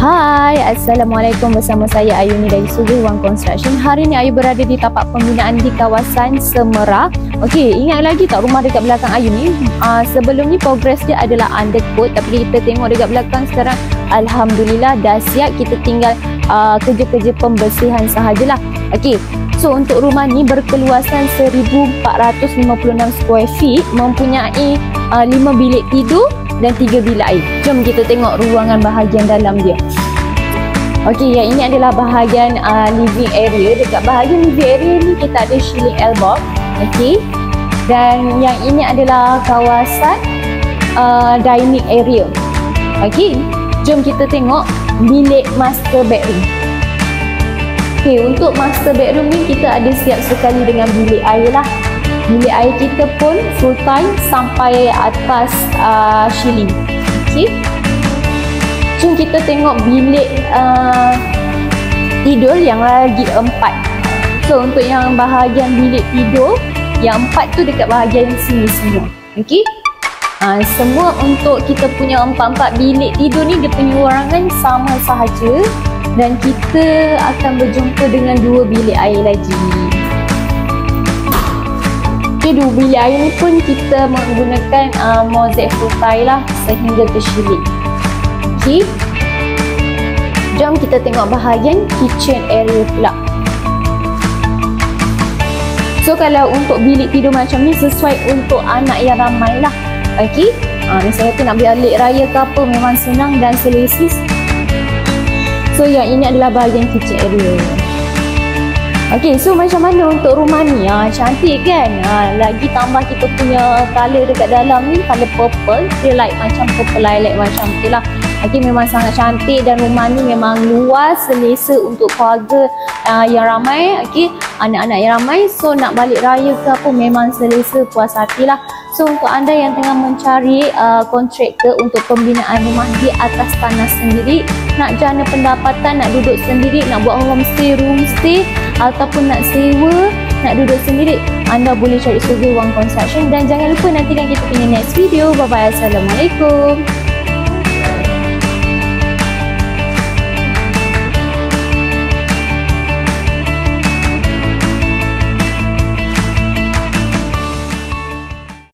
Hai, Assalamualaikum, bersama saya Ayuni dari Sugih One Construction. Hari ni Ayu berada di tapak pembinaan di kawasan Semerah. Okey, ingat lagi tak rumah dekat belakang Ayu ni? Sebelum ni progress dia adalah undercoat, tapi kita tengok dekat belakang sekarang alhamdulillah dah siap. Kita tinggal kerja-kerja pembersihan sahajalah. Okey, so untuk rumah ni berkeluasan 1456 square feet, mempunyai 5 bilik tidur dan 3 bilik air. Jom kita tengok ruangan bahagian dalam dia. Okey, yang ini adalah bahagian living area. Dekat bahagian living area ni kita ada shielding elbow. Okey. Dan yang ini adalah kawasan dining area. Okey. Jom kita tengok bilik master bedroom. Okey, untuk master bedroom ni kita ada siap sekali dengan bilik air lah. Bilik air kita pun full time sampai atas shielding. Okey. Jom kita tengok bilik tidur yang lagi 4. So untuk yang bahagian bilik tidur yang 4 tu dekat bahagian sini semua. Okey. Semua untuk kita punya 4 bilik tidur ni dia punya warangan sama sahaja, dan kita akan berjumpa dengan 2 bilik air lagi. Okay, 2 bilik air ni pun kita menggunakan mozaik full tile lah sehingga ke shielding. Okay. Jom kita tengok bahagian kitchen area pula. So kalau untuk bilik tidur macam ni sesuai untuk anak yang ramai lah. Okay. Misalnya tu nak balik raya ke apa, memang senang dan selesa. So yang ini adalah bahagian kitchen area. Okey, so macam mana untuk rumah ni? Cantik kan? Lagi tambah kita punya colour dekat dalam ni, colour purple. Dia like macam purple lilac macam tu lah. Okey, memang sangat cantik dan rumah ni memang luas, selesa untuk keluarga yang ramai. Okey, anak-anak yang ramai. So nak balik raya ke apa, memang selesa, puas hati lah. So untuk anda yang tengah mencari kontraktor untuk pembinaan rumah di atas tanah sendiri, nak jana pendapatan, nak duduk sendiri, nak buat homestay, roomstay, ataupun nak sewa, nak duduk sendiri, anda boleh cari Sugih One Construction. Dan jangan lupa nantikan kita punya next video. Bye bye, Assalamualaikum.